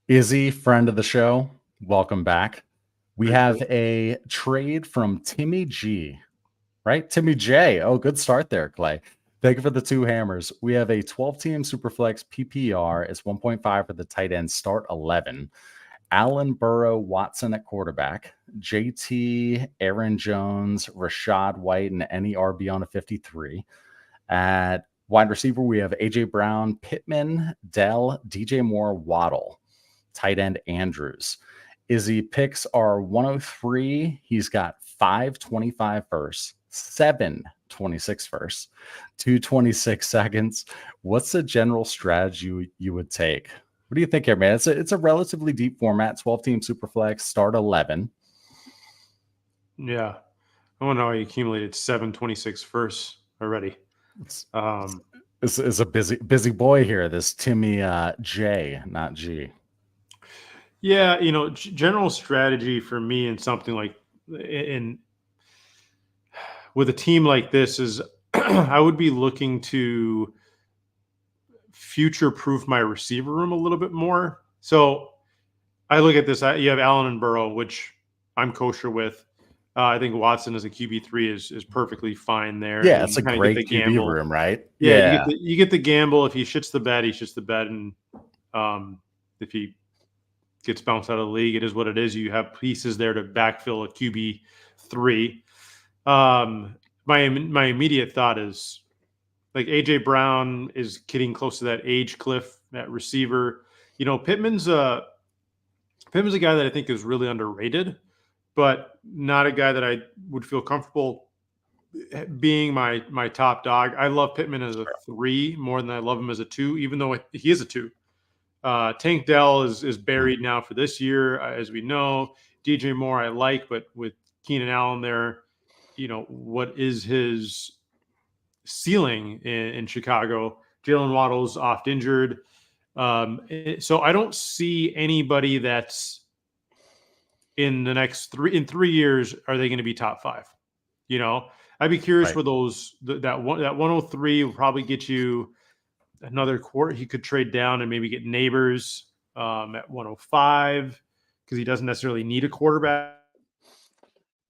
Izzy, friend of the show, welcome back. We Thank have you. a trade from Timmy G, right? Timmy J. Oh, good start there, Clay. Thank you for the two hammers. We have a 12-team Superflex PPR. It's 1.5 for the tight end, start 11. Allen, Burrow, Watson at quarterback, JT, Aaron Jones, Rashad White, and any RB on a 53. At wide receiver, we have AJ Brown, Pittman, Dell, DJ Moore, Waddle. Tight end Andrews. Izzy picks are 103. He's got 525 first, 726 first, 226 seconds. What's the general strategy you would take? What do you think here, man? It's a relatively deep format, 12-team Superflex, start 11. Yeah. I want to know how you accumulated 726 firsts already. It's, Um, it's a busy boy here, this Timmy J, not G. yeah, general strategy for me in something like in with a team like this is I would be looking to future proof my receiver room a little bit more. So I look at this. You have Allen and Burrow, which I'm kosher with. I think Watson as a QB3 is perfectly fine there. Yeah, You, it's you a kind of get great the QB gamble. room, right? Yeah, Yeah. you get the gamble. If he shits the bed, he shits the bed, and if he gets bounced out of the league, it is what it is. You have pieces there to backfill a QB3. My immediate thought is like AJ Brown is getting close to that age cliff at receiver. Pittman's a guy that I think is really underrated, but not a guy that I would feel comfortable being my top dog. I love Pittman as a 3 more than I love him as a 2, even though he is a 2. Tank Dell is buried now for this year, as we know. DJ Moore I like, but with Keenan Allen there, what is his ceiling in Chicago? Jalen Waddle's oft injured. So I don't see anybody that's in the next 3 years, are they going to be top 5? I'd be curious Right. for that 103 will probably get you another quarter. He could trade down and maybe get Neighbors at 105 because he doesn't necessarily need a quarterback.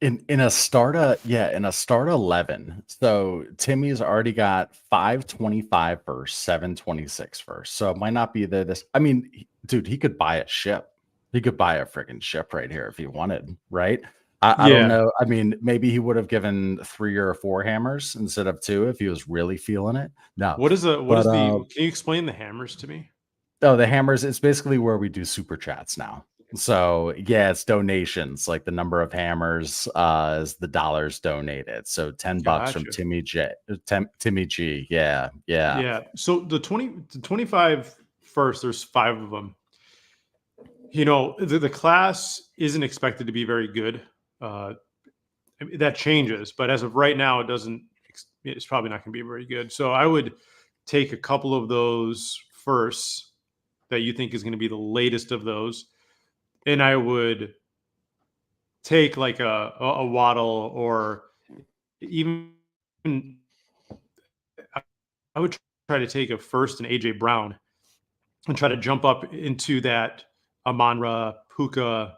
In a start 11. So Timmy's already got 525 first, 726 first. So it might not be this. I mean, dude, he could buy a ship. He could buy a freaking ship right here if he wanted, right? I don't Yeah. know. I mean, maybe he would have given 3 or 4 hammers instead of 2 if he was really feeling it. No. What is But can you explain the hammers to me? oh, the hammers, it's basically where we do super chats now. So yeah, it's donations. Like the number of hammers is the dollars donated. So $10 from Gotcha. Timmy G. Yeah, yeah. Yeah. So the 25 first, there's 5 of them. The class isn't expected to be very good. That changes, but as of right now, it's probably not going to be very good. So I would take a couple of those firsts that you think is going to be the latest of those, and I would take like a Waddle, or even I would try to take a first and AJ Brown and try to jump up into that Amon-Ra Puka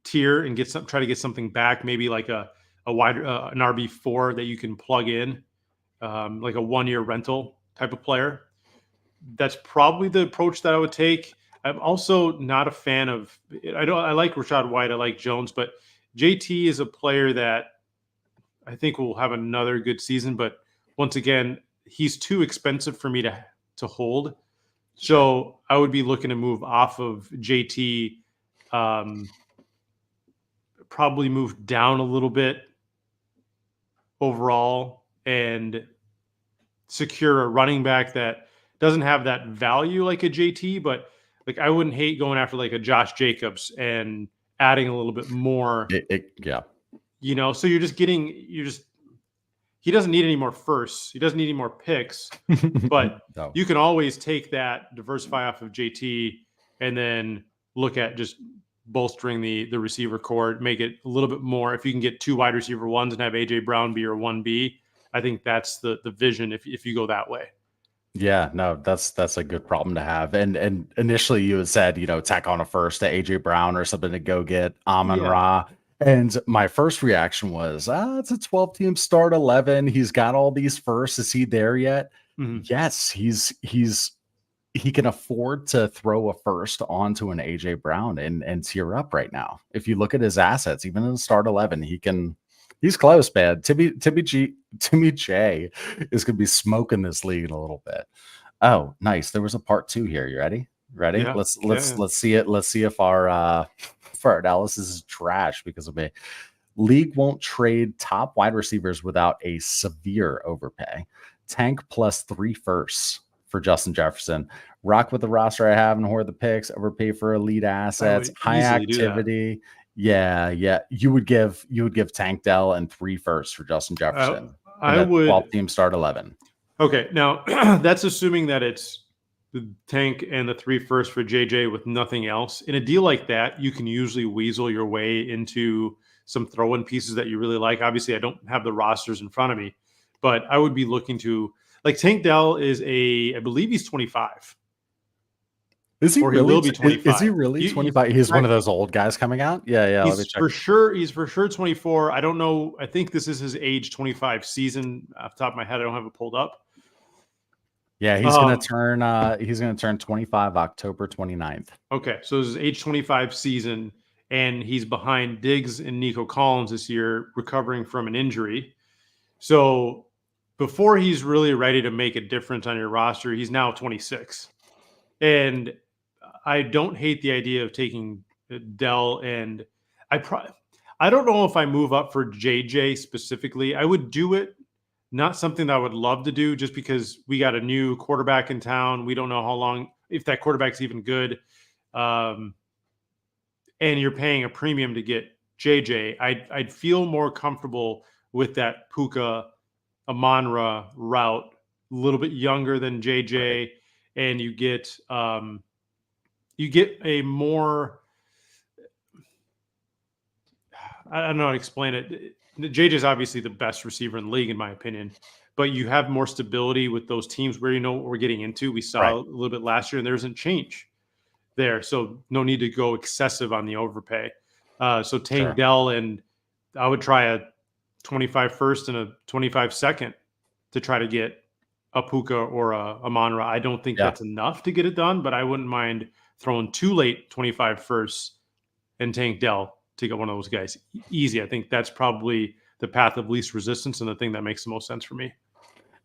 tier and try to get something back, maybe like a wide an RB4 that you can plug in, like a 1-year rental type of player. That's probably the approach that I would take. I'm also not a fan of. I like Rashad White. I like Jones, but JT is a player that I think will have another good season. But once again, he's too expensive for me to hold. Sure. So I would be looking to move off of JT, probably move down a little bit overall and secure a running back that doesn't have that value like a JT, but like I wouldn't hate going after like a Josh Jacobs and adding a little bit more, Yeah. so he doesn't need any more firsts. He doesn't need any more picks, but No. you can always take that, diversify off of JT, and then look at just bolstering the receiver core, make it a little bit more. If you can get 2 wide receiver ones and have AJ Brown be your 1B, I think that's the vision if you go that way. Yeah, no, that's a good problem to have. And initially you had said, tack on a first to AJ Brown or something to go get Amon Yeah. Ra. And my first reaction was, it's a 12 team start 11. He's got all these firsts. Is he there yet? Mhm. Yes, he can afford to throw a first onto an AJ Brown and tear up right now. If you look at his assets, even in the start 11, he's close, man. Timmy J is gonna be smoking this league in a little bit. Oh, nice. There was a part two here. You ready? Ready? Yeah. Let's Yeah. let's Yeah. let's see it. Let's see if our if our analysis is trash because of me. League won't trade top wide receivers without a severe overpay. Tank plus 3 firsts for Justin Jefferson. Rock with the roster I have and hoard the picks. Overpay for elite I assets. would High easily do that. activity. Yeah. You would give Tank Dell and 3 firsts for Justin Jefferson in I a would. 12 team start 11. Okay. Now that's assuming that it's the tank and the 3 first for JJ with nothing else. In a deal like that, you can usually weasel your way into some throw-in pieces that you really like. Obviously, I don't have the rosters in front of me, but I would be looking to like Tank Dell I believe he's 25, Is he or he really? will be Is he 25. really You 25? He's one fact, of those old guys coming out. Yeah. Let me check. he's for sure 24. I don't know. I think this is his age 25 season. Off the top of my head, I don't have it pulled up. Yeah, Um, he's gonna turn 25 October 29th. Okay, so this is age 25 season, and he's behind Diggs and Nico Collins this year, recovering from an injury. So before he's really ready to make a difference on your roster, he's now 26. And I don't hate the idea of taking Dell, and I pro- I don't know if I move up for JJ specifically. I would do it, not something that I would love to do, just because we got a new quarterback in town. We don't know how long, if that quarterback's even good. Um, and you're paying a premium to get JJ, I'd feel more comfortable with that Puka Amonra route, a little bit younger than Right. JJ, and you get a more, I don't know how to explain it. JJ is obviously the best receiver in the league in my opinion, but you have more stability with those teams where you know what we're getting into. We saw Right. a little bit last year, and there isn't change there. So no need to go excessive on the overpay. So Tank Sure. Dell, and I would try a 25 first and a 25 second to try to get a Puka or a Monra. I don't think Yeah. that's enough to get it done, but I wouldn't mind throwing 2 late 25 firsts and Tank Dell to get one of those guys. Easy. I think that's probably the path of least resistance and the thing that makes the most sense for me.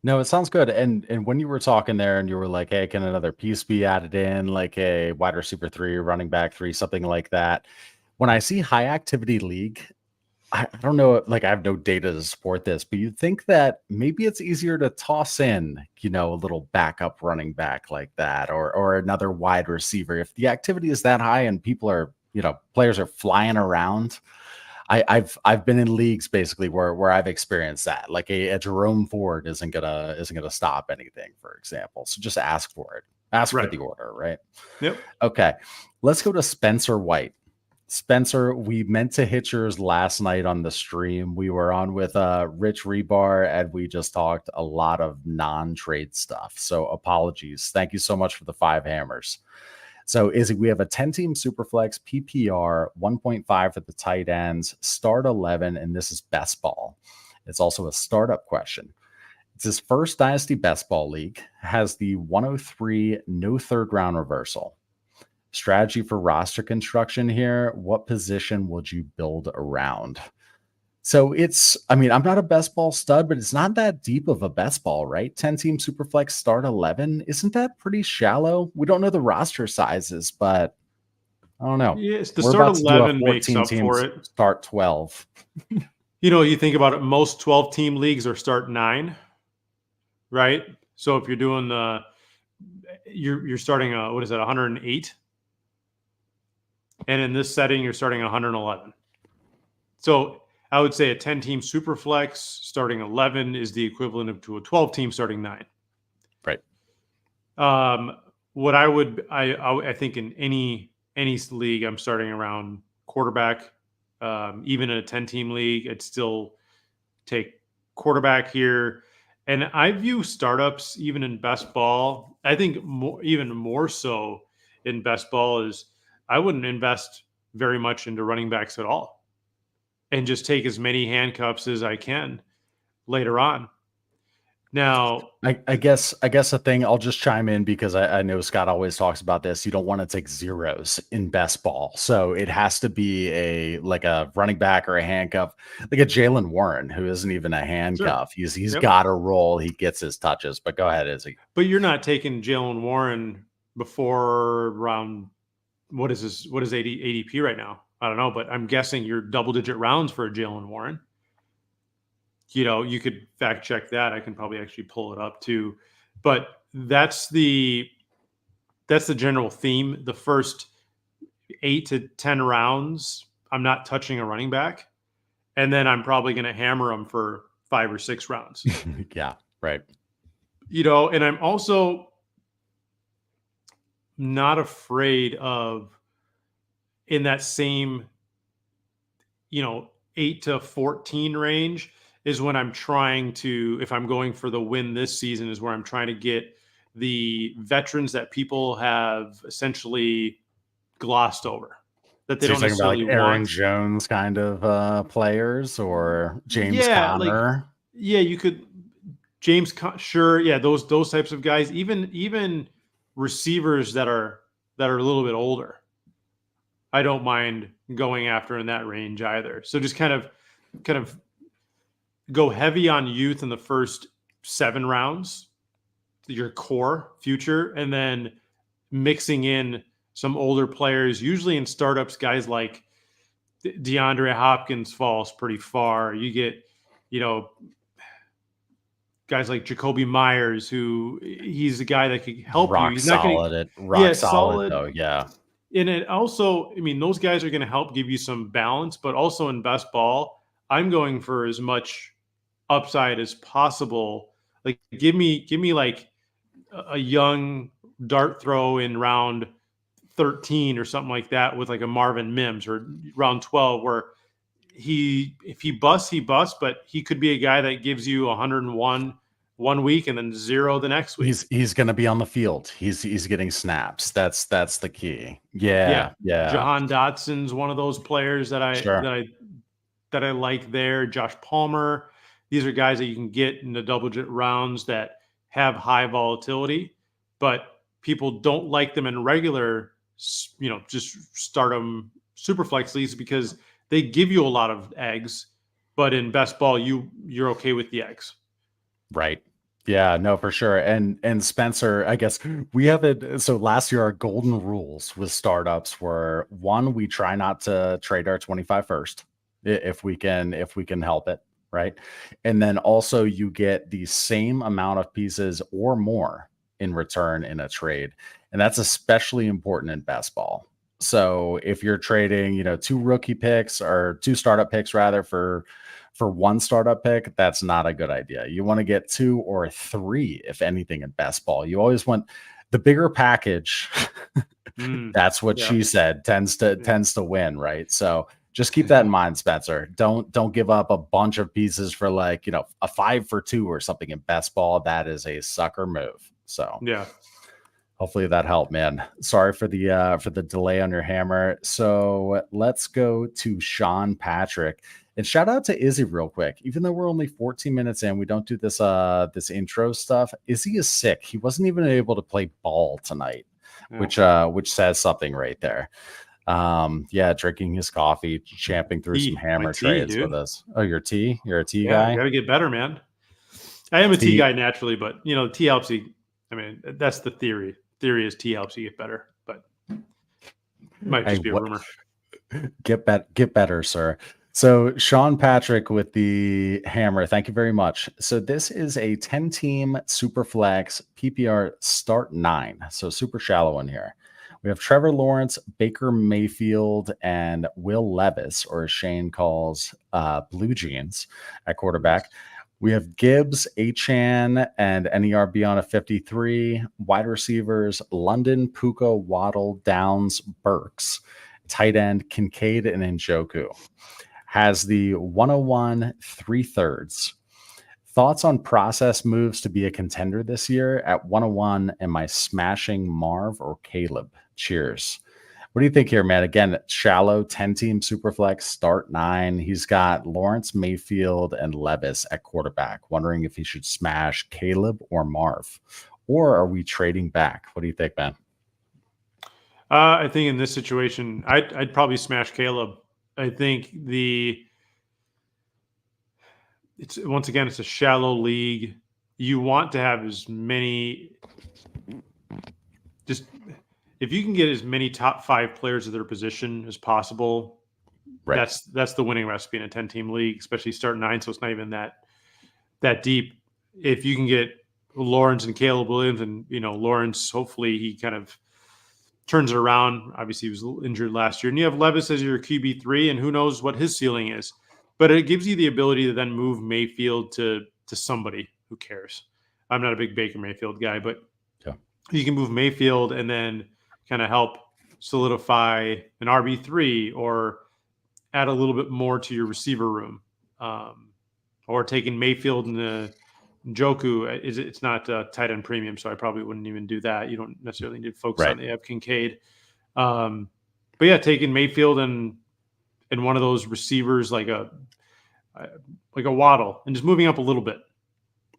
No, it sounds good. And when you were talking there and you were like, hey, can another piece be added in, like a wide receiver 3, running back 3, something like that? When I see high activity league, I don't know, like I have no data to support this, but you'd think that maybe it's easier to toss in, a little backup running back like that, or another wide receiver. If the activity is that high and people are, players are flying around. I've been in leagues basically where I've experienced that. Like a Jerome Ford isn't gonna stop anything, for example. So just ask for it. Ask for Right. the order, right? Yep. Okay. Let's go to Spencer White. Spencer, we meant to hit yours last night on the stream. We were on with Rich Rebar and we just talked a lot of non-trade stuff. So apologies. Thank you so much for the 5 hammers. So Izzy, we have a 10-team Superflex PPR, 1.5 for the tight ends, start 11, and this is best ball. It's also a startup question. It's his first Dynasty Best Ball League, has the 103 no third round reversal. Strategy for roster construction here. What position would you build around? So I'm not a best ball stud, but it's not that deep of a best ball, right? 10-team Superflex start 11. Isn't that pretty shallow? We don't know the roster sizes, but I don't know. Yes, the We're start about to do a 11 makes 14 up for teams it. start 12. You think about it, most 12 team leagues are start 9, right? So if you're doing you're starting what is that, 108, and in this setting you're starting 111. So I would say a 10 team super flex starting 11 is the equivalent of to a 12 team starting 9. Right. What I think in any league I'm starting around quarterback. Even in a 10 team league, I'd still take quarterback here. And I view startups even in best ball. I think even more so in best ball is I wouldn't invest very much into running backs at all and just take as many handcuffs as I can later on. Now, I guess the thing, I'll just chime in because I know Scott always talks about this. You don't want to take zeros in best ball. So it has to be a running back or a handcuff, like a Jalen Warren, who isn't even a handcuff. sure. He's Yep. got a roll, he gets his touches. But go ahead, Izzy. But you're not taking Jalen Warren before round, what is this? What is ADP right now? I don't know, but I'm guessing you're double digit rounds for a Jalen Warren. You could fact check that. I can probably actually pull it up too. But that's the general theme. The first 8 to 10 rounds, I'm not touching a running back. And then I'm probably going to hammer them for 5 or 6 rounds. Yeah, right. And I'm also not afraid of, in that same, 8 to 14 range is when I'm trying to, if I'm going for the win this season, is where I'm trying to get the veterans that people have essentially glossed over, that they So don't you're talking about necessarily like Aaron want. Jones kind of players or James Yeah, Conner? you could sure, yeah, those types of guys, even receivers that are a little bit older. I don't mind going after in that range either. So just kind of go heavy on youth in the first 7 rounds, your core future, and then mixing in some older players, usually in startups, guys like DeAndre Hopkins falls pretty far. You get, guys like Jacoby Myers, who he's a guy that could help you. Rock He's not going solid to, at rock solid solid. though. Yeah. And it also, I mean, those guys are going to help give you some balance, but also in best ball, I'm going for as much upside as possible. Like give me like a young dart throw in round 13 or something like that with like a Marvin Mims, or round 12, where if he busts, he busts, but he could be a guy that gives you 101 one week and then 0 the next week. He's going to be on the field. He's getting snaps. That's the key. Yeah. Yeah. Jahan Dotson's one of those players that Sure. I like there. Josh Palmer. These are guys that you can get in the double-digit rounds that have high volatility, but people don't like them in regular, just start them super flex leagues because they give you a lot of eggs, but in best ball, you're okay with the eggs. Right. Yeah, no, for sure. And Spencer, I guess we have it. So last year, our golden rules with startups were: one, we try not to trade our 25 first if we can help it. Right. And then also you get the same amount of pieces or more in return in a trade. And that's especially important in best ball. So if you're trading, 2 rookie picks or 2 startup picks rather for 1 startup pick, that's not a good idea. You want to get 2 or 3, if anything, in best ball. You always want the bigger package. That's what she said, tends to win, right? So just keep that in mind, Spencer. Don't give up a bunch of pieces for a 5 for 2 or something in best ball. That is a sucker move. So yeah. Hopefully that helped, man. Sorry for the delay on your hammer. So let's go to Sean Patrick. And shout out to Izzy real quick. Even though we're only 14 minutes in, we don't do this this intro stuff. Izzy is sick. He wasn't even able to play ball tonight, which says something right there. Drinking his coffee, champing through some hammer trades with us. Oh, you're a tea guy? You gotta get better, man. I am a tea guy naturally, but tea helps you. I mean, that's the theory. Theory is tea helps you get better, but it might just be a rumor. Get better, sir. So Sean Patrick with the hammer. Thank you very much. So this is a 10-team super flex PPR start 9. So super shallow one here. We have Trevor Lawrence, Baker Mayfield, and Will Levis, or as Shane calls Blue Jeans, at quarterback. We have Gibbs, Achane, and NERB on a 53. Wide receivers, London, Puka, Waddle, Downs, Burks. Tight end, Kincaid and Njoku. Has the 101 3/3. Thoughts on process moves to be a contender this year? At 101, am I smashing Marv or Caleb? Cheers. What do you think here, man? Again, shallow 10-team superflex, start 9. He's got Lawrence, Mayfield, and Levis at quarterback. Wondering if he should smash Caleb or Marv. Or are we trading back? What do you think, man? I think in this situation, I'd probably smash Caleb. I think it's once again, it's a shallow league. You want to have as many, just if you can get as many top 5 players of their position as possible, Right. that's the winning recipe in a 10-team league, especially start 9, so it's not even that deep. If you can get Lawrence and Caleb Williams, and Lawrence, hopefully he kind of turns it around. Obviously, he was injured last year, and you have Levis as your QB3, and who knows what his ceiling is. But it gives you the ability to then move Mayfield to somebody who cares. I'm not a big Baker Mayfield guy, but you can move Mayfield and then kind of help solidify an RB3 or add a little bit more to your receiver room, or taking Mayfield and the Njoku. It's not tight end premium, so I probably wouldn't even do that. You don't necessarily need to focus on the Ev Kincaid. But yeah, taking Mayfield and one of those receivers like a Waddle and just moving up a little bit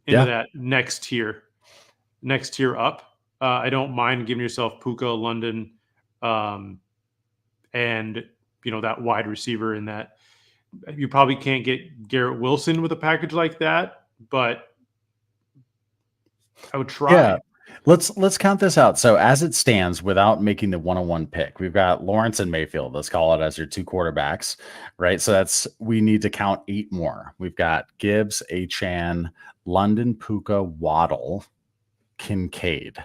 into that next tier up. I don't mind giving yourself Puka, London, and that wide receiver in that. You probably can't get Garrett Wilson with a package like that, but I would try. Yeah. Let's count this out. So as it stands, without making the 101 pick, we've got Lawrence and Mayfield. Let's call it as your 2 quarterbacks, right? So we need to count 8 more. We've got Gibbs, Achane, London, Puka, Waddle, Kincaid.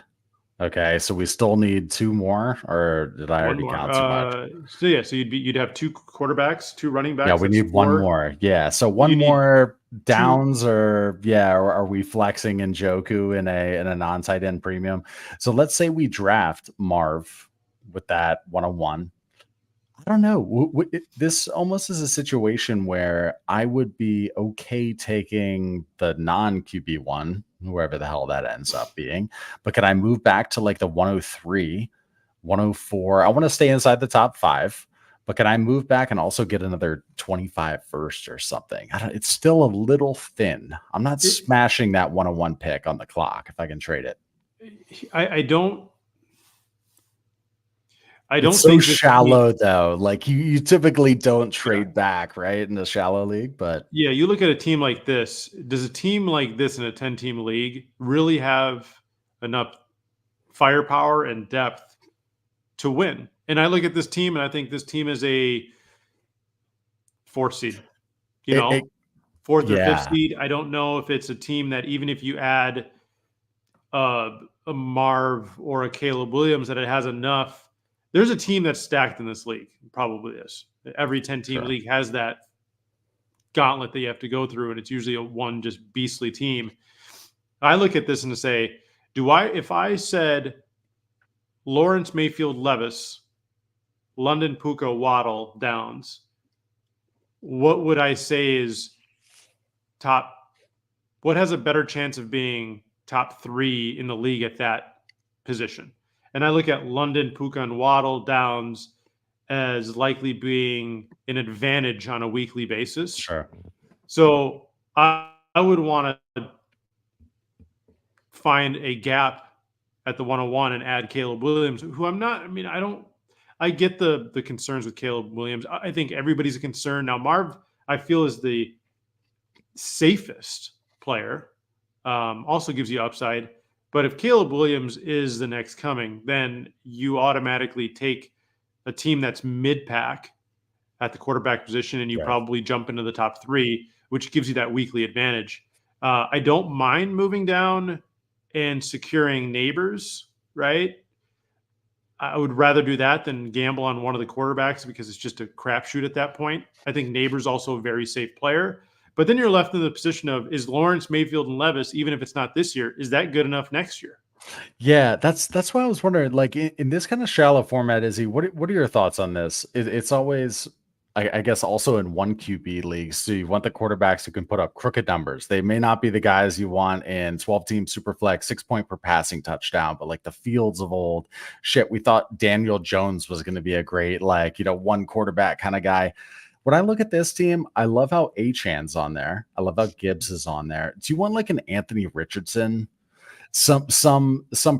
Okay, so we still need 2 more, or did I already count too much? So you'd have 2 quarterbacks, 2 running backs. Yeah, we need 1 more. Yeah, so one more Downs, or are we flexing in Njoku in a non-tight end premium? So let's say we draft Marv with that 101. I don't know. This almost is a situation where I would be okay taking the non-QB one, whoever the hell that ends up being. But can I move back to like the 103, 104? I want to stay inside the top 5. But can I move back and also get another 25 first or something? It's still a little thin. I'm not smashing that 101 pick on the clock if I can trade it. I don't it's so shallow though. Like you typically don't trade back, right, in the shallow league. But yeah, you look at a team like this. Does a team like this in a 10-team league really have enough firepower and depth to win? And I look at this team, and I think this team is a 4th seed. 4th or 5th seed. I don't know if it's a team that, even if you add a Marv or a Caleb Williams, that it has enough. There's a team that's stacked in this league. Probably is. Every 10-team league has that gauntlet that you have to go through, and it's usually a one just beastly team. I look at this and say, if I said Lawrence, Mayfield, Levis, London, Puka, Waddle, Downs, what would I say is top? What has a better chance of being top 3 in the league at that position? And I look at London, Puka, and Waddle, Downs as likely being an advantage on a weekly basis. Sure. So I would want to find a gap at the 101 and add Caleb Williams, who I get the concerns with Caleb Williams. I think everybody's a concern. Now, Marv, I feel, is the safest player. Also gives you upside. But if Caleb Williams is the next coming, then you automatically take a team that's mid-pack at the quarterback position, and you probably jump into the top 3, which gives you that weekly advantage. I don't mind moving down and securing Neighbors, right? I would rather do that than gamble on one of the quarterbacks, because it's just a crapshoot at that point. I think Neighbors also a very safe player. But then you're left in the position of, is Lawrence, Mayfield, and Levis, even if it's not this year, is that good enough next year? Yeah, that's why I was wondering, like in this kind of shallow format, Izzy, what are your thoughts on this? It's always I guess also in one QB league. So you want the quarterbacks who can put up crooked numbers. They may not be the guys you want in 12 team super flex, 6 point per passing touchdown, but like the Fields of old. Shit, we thought Daniel Jones was going to be a great, like, one quarterback kind of guy. When I look at this team, I love how Achan's on there. I love how Gibbs is on there. Do you want like an Anthony Richardson, some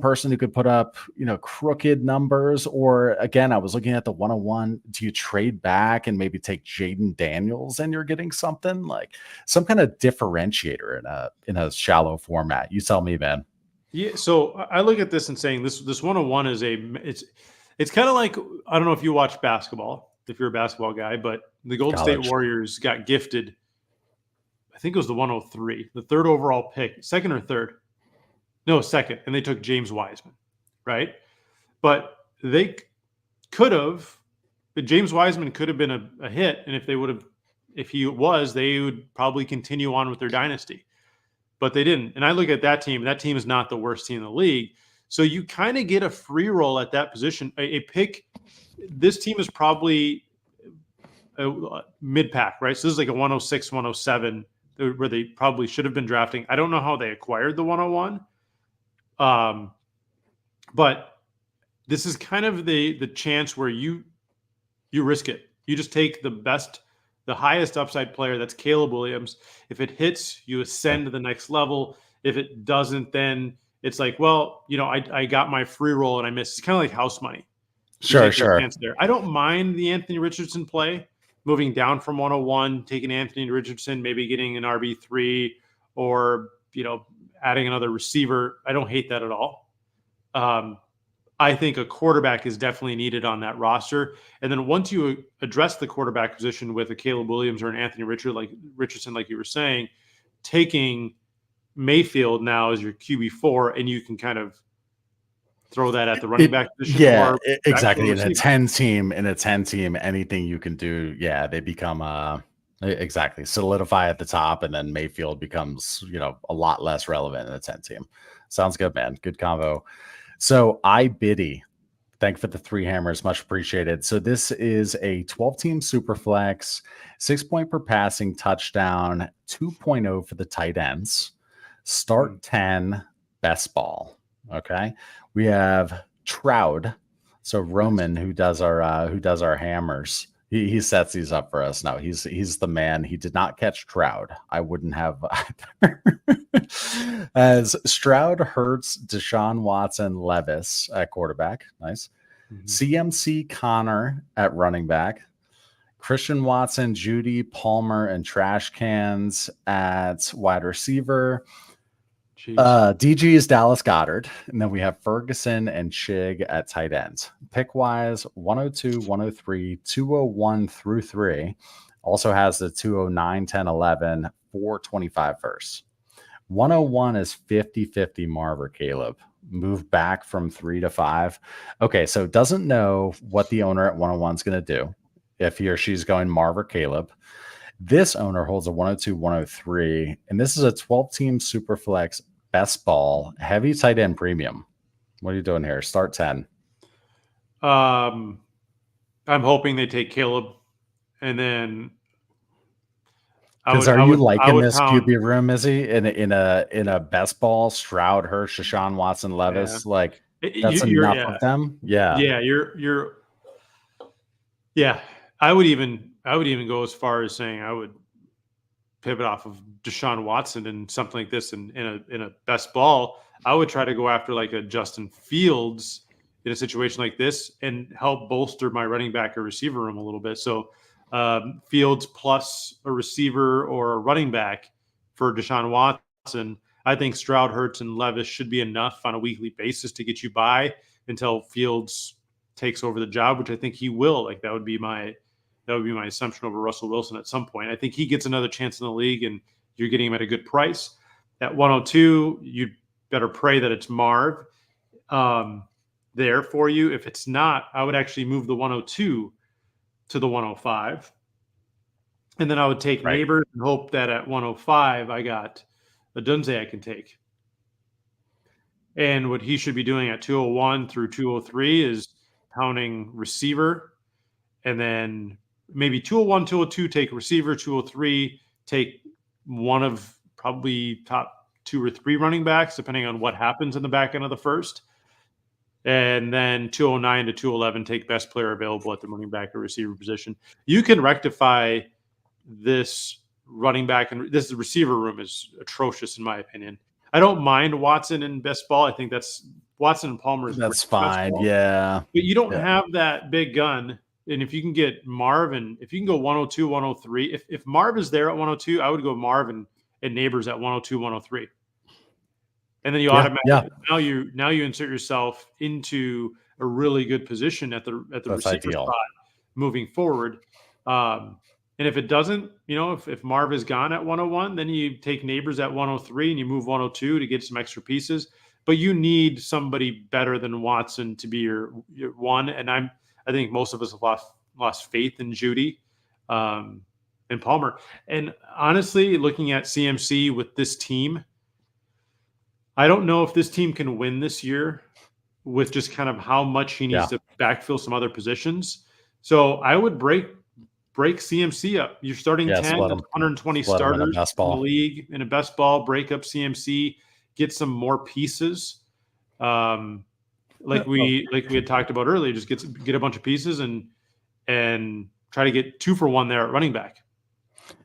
person who could put up crooked numbers? Or again, I was looking at the 101. Do you trade back and maybe take Jaden Daniels and you're getting something like some kind of differentiator in a shallow format? You tell me, man. Yeah, so I look at this and saying this 101 is it's kind of like, I don't know if you watch basketball, if you're a basketball guy, but the Golden State College. Warriors got gifted, I think it was the 103, the third overall pick, second or third. No, second, and they took James Wiseman, right? But they could have, James Wiseman could have been a hit, and if he was, they would probably continue on with their dynasty. But they didn't. And I look at that team. That team is not the worst team in the league. So you kind of get a free roll at that position. A pick. This team is probably a mid-pack, right? So this is like a 106, 107, where they probably should have been drafting. I don't know how they acquired the 101. But this is kind of the chance where you risk it. You just take the highest upside player. That's Caleb Williams. If it hits, you ascend to the next level. If it doesn't, then it's like, well, I got my free roll and I missed. It's kind of like house money. Sure. There. I don't mind the Anthony Richardson play, moving down from 101, taking Anthony Richardson, maybe getting an RB3 or, adding another receiver. I don't hate that at all. I think a quarterback is definitely needed on that roster. And then once you address the quarterback position with a Caleb Williams or an Anthony Richardson, like you were saying, taking Mayfield now as your QB4, and you can kind of throw that at the running back position. Yeah, exactly. In a 10 team, anything you can do, they become exactly solidify at the top, and then Mayfield becomes a lot less relevant in a 10 team. Sounds good, man. Good combo. So Biddy, thank you for the 3 hammers, much appreciated. So this is a 12 team super flex, 6 point per passing touchdown, 2.0 for the tight ends, start 10, best ball. Okay, we have Troud. So Roman, who does our hammers, he sets these up for us. No, he's the man. He did not catch Troud. I wouldn't have either. As Stroud, Hurts, Deshaun Watson, Levis at quarterback. Nice. CMC, Connor at running back. Christian Watson, Judy, Palmer, and Trash Cans at wide receiver. DG is Dallas Goddard. And then we have Ferguson and Chig at tight ends. Pick wise, 102, 103, 201 through 3. Also has the 209, 10, 11, 425 first. 101 is 50-50 Marv or Caleb. Move back from 3 to 5. Okay, so doesn't know what the owner at 101 is going to do, if he or she's going Marv or Caleb. This owner holds a 102, 103, and this is a 12-team super flex best ball, heavy tight end premium. What are you doing here? Start 10. I'm hoping they take Caleb, and then are you liking this QB room, Izzy? In a best ball, Stroud, Hurst, Deshaun Watson, Levis, that's enough of them. Yeah, I would even go as far as saying I would pivot off of Deshaun Watson and something like this in a best ball. I would try to go after like a Justin Fields in a situation like this and help bolster my running back or receiver room a little bit. So Fields plus a receiver or a running back for Deshaun Watson. I think Stroud, Hurts, and Levis should be enough on a weekly basis to get you by until Fields takes over the job, which I think he will. Like that would be my assumption over Russell Wilson at some point. I think he gets another chance in the league, and you're getting him at a good price. At 102, you'd better pray that it's Marv there for you. If it's not, I would actually move the 102 to the 105. And then I would take Neighbors and hope that at 105, I got a Dunze I can take. And what he should be doing at 201 through 203 is pounding receiver and then maybe 201, 202, take receiver, 203, take one of probably top 2 or 3 running backs, depending on what happens in the back end of the first. And then 209 to 211, take best player available at the running back or receiver position. You can rectify this running back, and this receiver room is atrocious in my opinion. I don't mind Watson in best ball. I think that's Watson and Palmer is That's fine. Yeah. But you don't have that big gun. And if you can get Marv, and if you can go 102, 103, if Marv is there at 102, I would go Marv and Neighbors at 102, 103. And then you automatically now you insert yourself into a really good position at the receiver spot moving forward. And if it doesn't, if Marv is gone at 101, then you take Neighbors at 103 and you move 102 to get some extra pieces. But you need somebody better than Watson to be your one. And I think most of us have lost faith in Judy and Palmer. And honestly, looking at CMC with this team, I don't know if this team can win this year with just kind of how much he needs to backfill some other positions. So I would break CMC up. You're starting 10, 120 starters in the league in a best ball, break up CMC, get some more pieces. Like we had talked about earlier, just get a bunch of pieces and try to get 2 for 1 there at running back.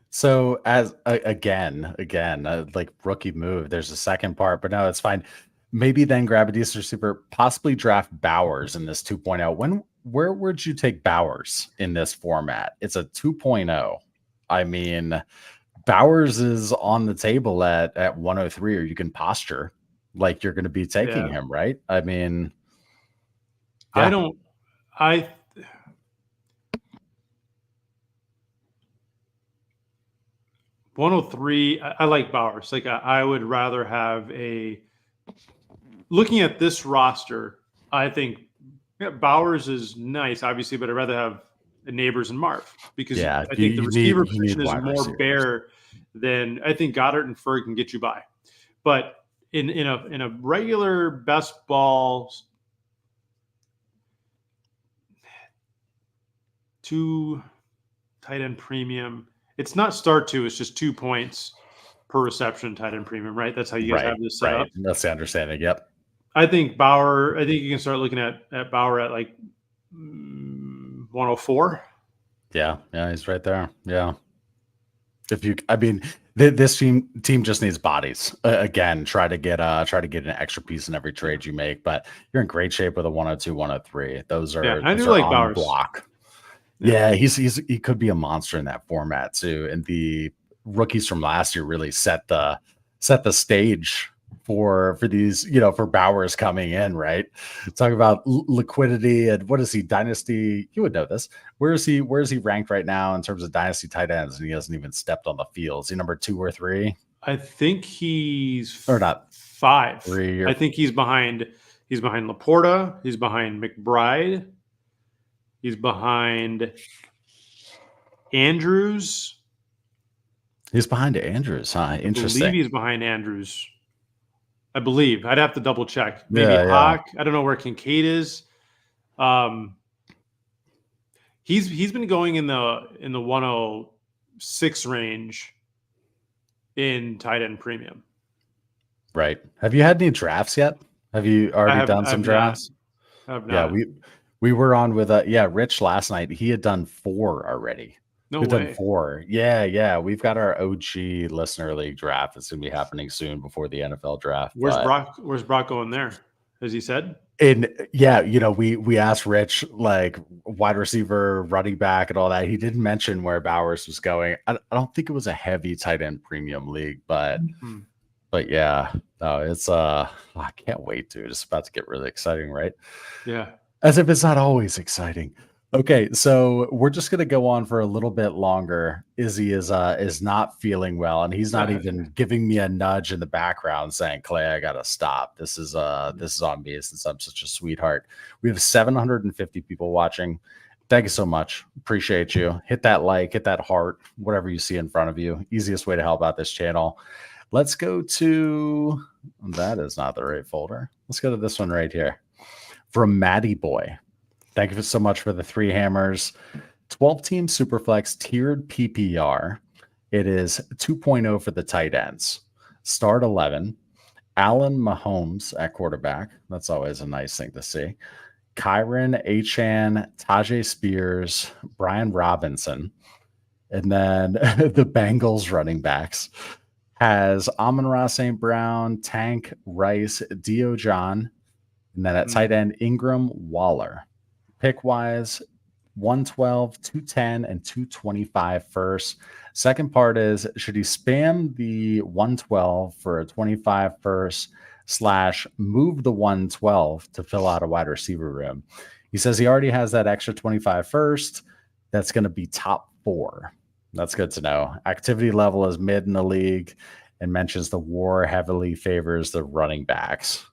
So as again, like rookie move, there's a second part, but no, it's fine. Maybe then grab a decent receiver, possibly draft Bowers in this 2.0. Where would you take Bowers in this format? It's a 2.0. I mean, Bowers is on the table at 103, or you can posture like you're going to be taking him, right? I mean, 103, I like Bowers. Like I would rather have looking at this roster, I think Bowers is nice, obviously, but I'd rather have Neighbors and Marv because I think the receiver position is more bare than I think Goddard and Ferg can get you by. But in a regular best ball 2 tight end premium, it's not start 2, it's just 2 points per reception tight end premium, right? That's how you guys have this set up. That's the understanding. Yep. I think you can start looking at Bauer at like 104. Yeah, he's right there. Yeah. This team just needs bodies. Again, try to get an extra piece in every trade you make, but you're in great shape with a 102, 103. Those are I do like Bowers. Block. Yeah, he could be a monster in that format too. And the rookies from last year really set the stage for these, for Bowers coming in, right? Talk about liquidity and what is he, Dynasty? You would know this. Where is he ranked right now in terms of Dynasty tight ends? And he hasn't even stepped on the field. Is he number 2 or 3? I think he's or not 5. 3. I think he's behind Laporta. He's behind McBride. He's behind Andrews. He's behind Andrews, huh? Interesting. I believe he's behind Andrews. I believe. I'd have to double check. Maybe Hawk. I don't know where Kincaid is. He's been going in the 106 range in tight end premium. Right. Have you had any drafts yet? Have you already done some drafts? Yeah, we were on with Rich last night. He had done 4 already. We've done 4. Yeah. We've got our OG listener league draft. It's gonna be happening soon before the NFL draft. Where's Brock going there? Has he said? And we asked Rich like wide receiver, running back, and all that. He didn't mention where Bowers was going. I don't think it was a heavy tight end premium league, but yeah, no, it's I can't wait, dude. It's about to get really exciting, right? Yeah. As if it's not always exciting. Okay, so we're just gonna go on for a little bit longer. Izzy is not feeling well, and he's not even giving me a nudge in the background saying, "Clay, I gotta stop. This is on me since I'm such a sweetheart." We have 750 people watching. Thank you so much. Appreciate you. Hit that like, hit that heart, whatever you see in front of you. Easiest way to help out this channel. Let's go to that is not the right folder. Let's go to this one right here from Maddie Boy. Thank you so much for the 3 hammers. 12-team Superflex tiered PPR. It is 2.0 for the tight ends. Start 11. Allen Mahomes at quarterback. That's always a nice thing to see. Kyron Achan, Tajay Spears, Brian Robinson. And then the Bengals running backs has Amon-Ra St. Brown, Tank, Rice, Dio John, and then at tight end, Ingram, Waller. Pick wise, 112, 210, and 225 first. Second part is, should he spam the 112 for a 25 first / move the 112 to fill out a wide receiver room? He says he already has that extra 25 first. That's going to be top 4. That's good to know. Activity level is mid in the league, and mentions the war heavily favors the running backs.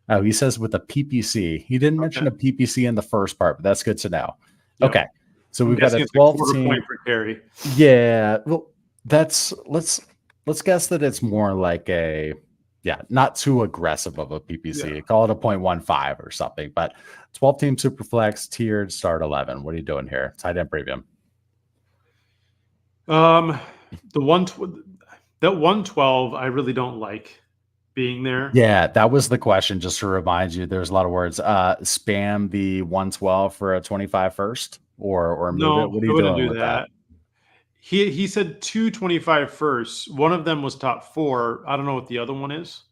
Oh, he says with a PPC. He didn't mention a PPC in the first part, but that's good to know. Yep. Okay. So we've got a 12 team point per carry. Yeah. Well, let's guess that it's more like not too aggressive of a PPC. Yeah. Call it a 0.15 or something. But 12 team Superflex tiered start 11. What are you doing here? Tight end premium. The 112 I really don't like being there. Yeah, that was the question. Just to remind you, there's a lot of words. Spam the 112 for a 25 first, or move it. What are you doing with that? He said 225 first. One of them was top 4. I don't know what the other one is.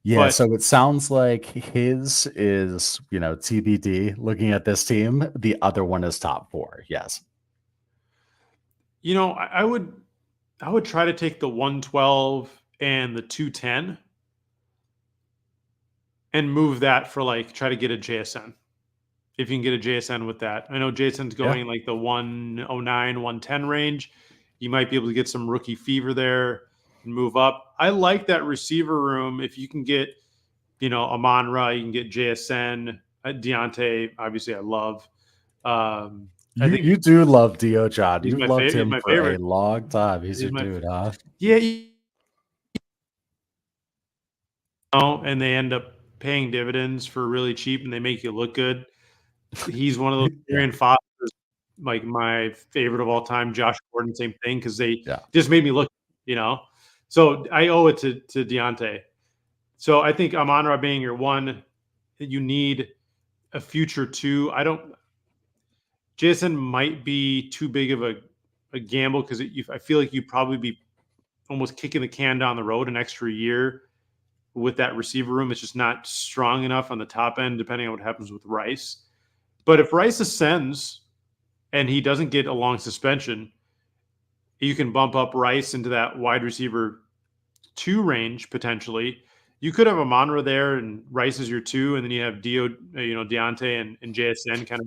Yeah, so it sounds like his is, TBD. Looking at this team, the other one is top 4. Yes. I would try to take the 112 and the 210 and move that for try to get a JSN. If you can get a JSN with that. I know JSN's going like the 109, 110 range. You might be able to get some rookie fever there and move up. I like that receiver room. If you can get, Amon-Ra, you can get JSN, Deontay, obviously I love. I think you do love Dio John. You've loved him for favorite. A long time. He's your dude, huh? Yeah. And they end up paying dividends for really cheap, and they make you look good. He's one of those Arian Fosters, like my favorite of all time. Josh Gordon, same thing, because they just made me look, So I owe it to Deontay. So I think Amon-Ra being your one, you need a future 2. Jason might be too big of a gamble because I feel like you'd probably be almost kicking the can down the road an extra year with that receiver room. It's just not strong enough on the top end, depending on what happens with Rice. But if Rice ascends and he doesn't get a long suspension, you can bump up Rice into that wide receiver 2 range potentially. You could have Amon-Ra there and Rice is your 2, and then you have Deontay and JSN kind of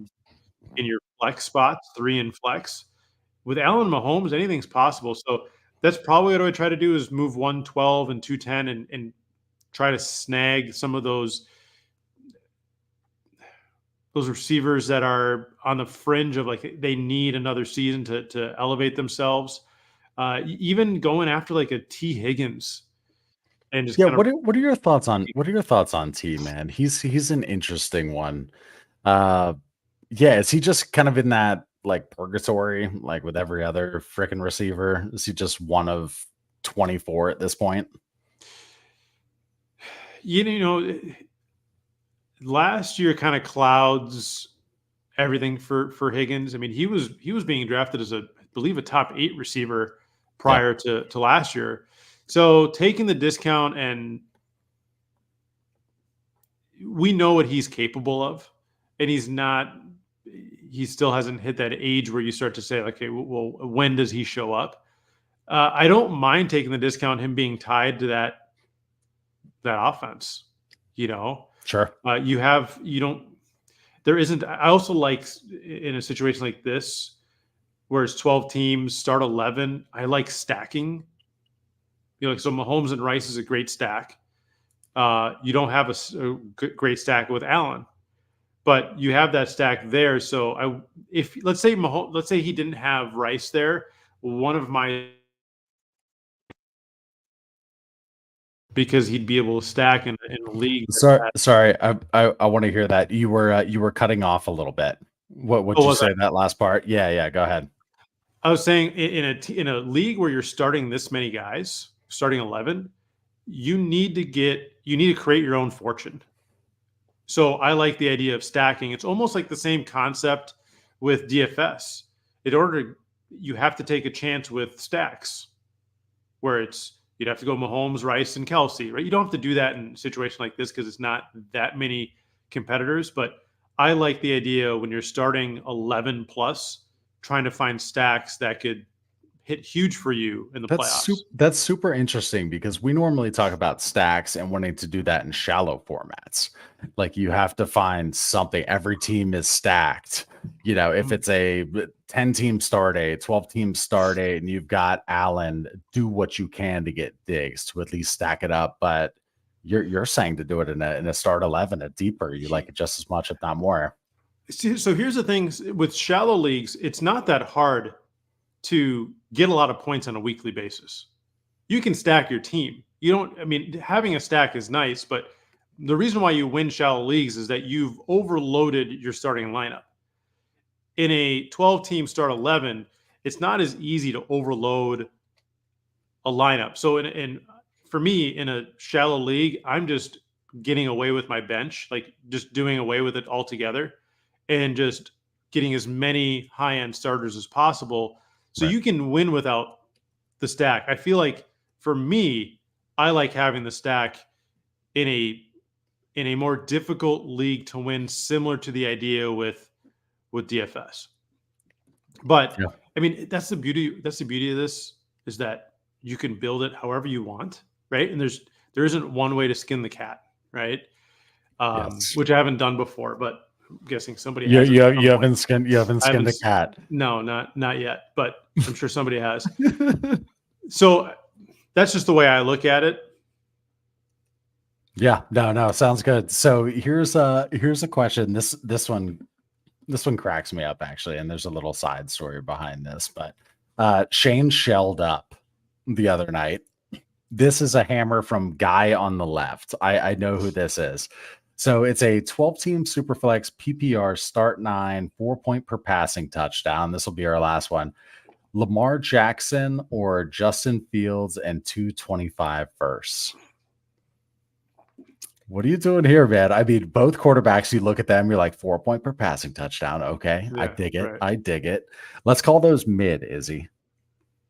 in your flex spots, 3 in flex. With Allen Mahomes, anything's possible. So that's probably what I would try to do is move 112 and 210 and try to snag some of those receivers that are on the fringe of they need another season to elevate themselves. Even going after a T Higgins and just what are your thoughts on T, man? He's an interesting one. Is he just kind of in that purgatory with every other freaking receiver? Is he just one of 24 at this point? Last year kind of clouds everything for Higgins. I mean, he was being drafted as I believe a top 8 receiver prior to last year. So taking the discount, and we know what he's capable of, and he still hasn't hit that age where you start to say, okay, well, when does he show up? I don't mind taking the discount, him being tied to that offense, Sure. There isn't. I also like in a situation like this, where it's 12 teams, start 11. I like stacking. So Mahomes and Rice is a great stack. You don't have a great stack with Allen, but you have that stack there. So let's say he didn't have Rice there, one of my, because he'd be able to stack in the league. Sorry, I want to hear that. You were cutting off a little bit. What would Oh, you was say that last part? Yeah, go ahead. I was saying in a league where you're starting this many guys, starting 11, you need to create your own fortune. So I like the idea of stacking. It's almost like the same concept with DFS. In order to, you have to take a chance with stacks, where you'd have to go Mahomes, Rice, and Kelsey, right? You don't have to do that in a situation like this because it's not that many competitors. But I like the idea when you're starting 11 plus, trying to find stacks that could hit huge for you in the playoffs. That's super interesting because we normally talk about stacks and wanting to do that in shallow formats. Like you have to find something. Every team is stacked. You know, if it's a 10 team start a 12 team start a, and you've got Allen, do what you can to get Diggs to at least stack it up. But you're saying to do it in a start 11, a deeper. You like it just as much, if not more. So here's the thing with shallow leagues, it's not that hard to get a lot of points on a weekly basis. You can stack your team. Having a stack is nice, but the reason why you win shallow leagues is that you've overloaded your starting lineup. In a 12 team start 11, it's not as easy to overload a lineup. So for me, in a shallow league, I'm just getting away with my bench, like just doing away with it altogether and just getting as many high-end starters as possible. So you can win without the stack. I feel like for me, I like having the stack in a more difficult league to win, similar to the idea with DFS. But Yeah. I mean, that's the beauty of this, is that you can build it however you want, right? And there isn't one way to skin the cat, right? Yes. Which I haven't done before, but I'm guessing somebody You has. you, you haven't skinned the cat. No, not yet, but I'm sure somebody has. So that's just the way I look at it. Yeah, no, sounds good. So here's a question. This one cracks me up actually, and there's a little side story behind this. But Shane shelled up the other night. This is a hammer from Guy on the left. I know who this is. So it's a 12-team Superflex PPR start 9, 4-point per passing touchdown. This will be our last one. Lamar Jackson or Justin Fields and 225 first. What are you doing here, man? I mean, both quarterbacks, you look at them, you're like 4-point per passing touchdown. Okay, Yeah, I dig it. right. I dig it. Let's call those mid, Izzy.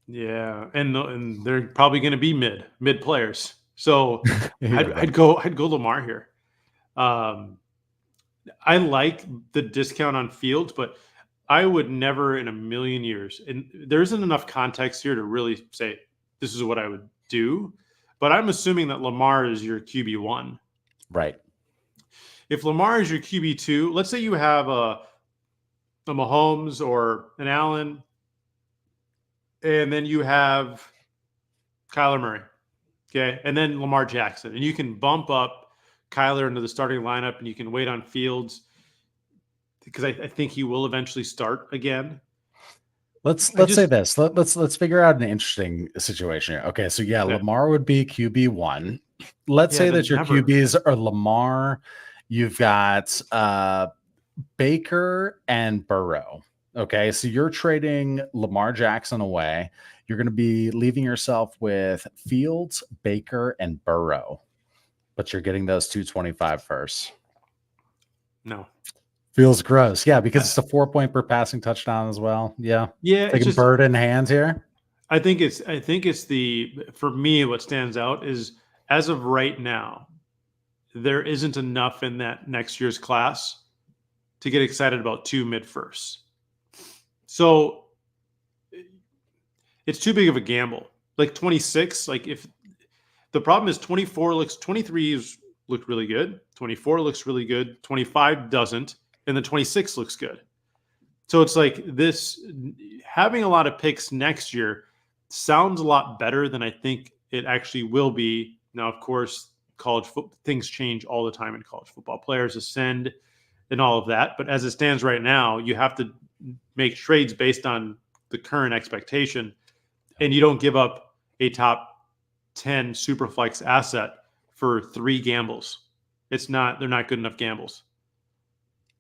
Yeah, and they're probably going to be mid players. So Yeah, I'd go Lamar here. I like the discount on Fields, but I would never in a million years, and there isn't enough context here to really say this is what I would do. But I'm assuming that Lamar is your QB1. right. If Lamar is your QB2, let's say you have a Mahomes or an Allen, and then you have Kyler Murray, okay, and then Lamar Jackson, and you can bump up Kyler into the starting lineup, and you can wait on Fields because I think he will eventually start again. Let's say this. Let's figure out an interesting situation here. Okay, so yeah, Lamar would be QB1. Let's say that your QBs are Lamar. You've got Baker and Burrow. Okay, so you're trading Lamar Jackson away. You're going to be leaving yourself with Fields, Baker, and Burrow, but you're getting those 225 first. No. Feels gross. Yeah, because it's a 4-point per passing touchdown as well. Yeah. Yeah. Taking bird in hands here. I think it's for me, what stands out is, as of right now, there isn't enough in that next year's class to get excited about 2 mid-firsts. So it's too big of a gamble. Like 26, like if the problem is 23 looked really good. 24 looks really good. 25 doesn't. And then 26 looks good. So it's like this, having a lot of picks next year sounds a lot better than I think it actually will be. Now, of course, things change all the time in college football. Players ascend and all of that. But as it stands right now, you have to make trades based on the current expectation, and you don't give up a top 10 Superflex asset for 3 gambles. They're not good enough gambles.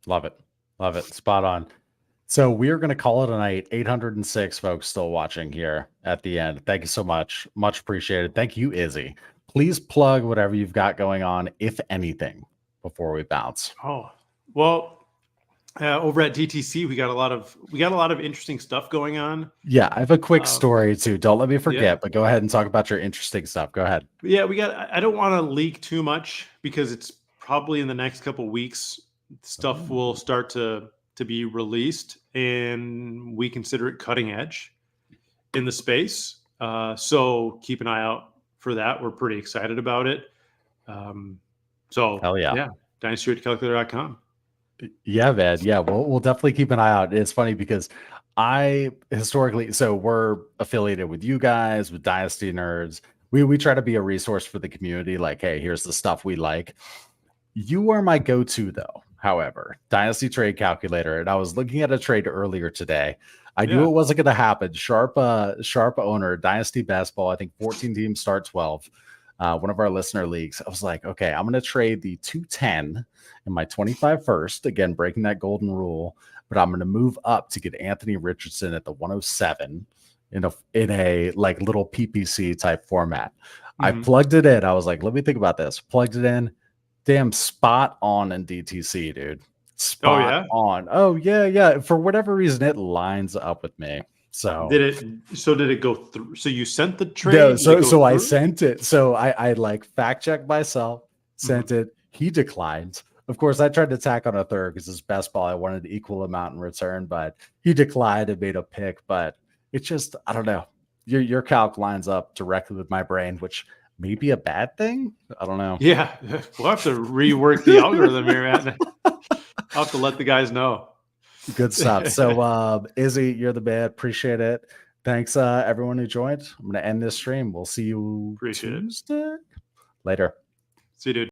Love it. Love it. Spot on. So we're going to call it a night. 806 folks still watching here at the end. Thank you so much. Much appreciated. Thank you, Izzy. Please plug whatever you've got going on, if anything, before we bounce. Oh, well, over at DTC, we got a lot of interesting stuff going on. Yeah, I have a quick story too. Don't let me forget, yeah. but go ahead and talk about your interesting stuff. Go ahead. Yeah, I don't want to leak too much because it's probably in the next couple weeks stuff will start to be released, and we consider it cutting edge in the space. So keep an eye out for that. We're pretty excited about it. Hell yeah. DynastyTradeCalculator.com. Yeah, man. Yeah, we'll definitely keep an eye out. It's funny because I historically, so we're affiliated with you guys, with Dynasty Nerds. We try to be a resource for the community. Like, hey, here's the stuff we like. You are my go-to though. However, Dynasty Trade Calculator, and I was looking at a trade earlier today. I knew it wasn't going to happen. Sharp owner, Dynasty Best Ball. I think 14 teams start 12. One of our listener leagues. I was like, okay, I'm going to trade the 210 in my 25 first. Again, breaking that golden rule, but I'm going to move up to get Anthony Richardson at the 107 in a like little PPC type format. I plugged it in. I was like, let me think about this. Plugged it in. Damn, spot on in DTC, dude. Spot on. Oh yeah. For whatever reason, it lines up with me. So did it go through? So you sent the trade? No, so I sent it. So I like fact checked myself, sent it. He declined. Of course, I tried to tack on a third because it's best ball. I wanted an equal amount in return, but he declined and made a pick. But it's just, I don't know. Your calc lines up directly with my brain, which may be a bad thing. I don't know. Yeah, we'll have to rework the algorithm here, man. I'll have to let the guys know. Good stuff. So, Izzy, you're the man. Appreciate it. Thanks, everyone who joined. I'm going to end this stream. We'll see you Tuesday. Later. See you, dude.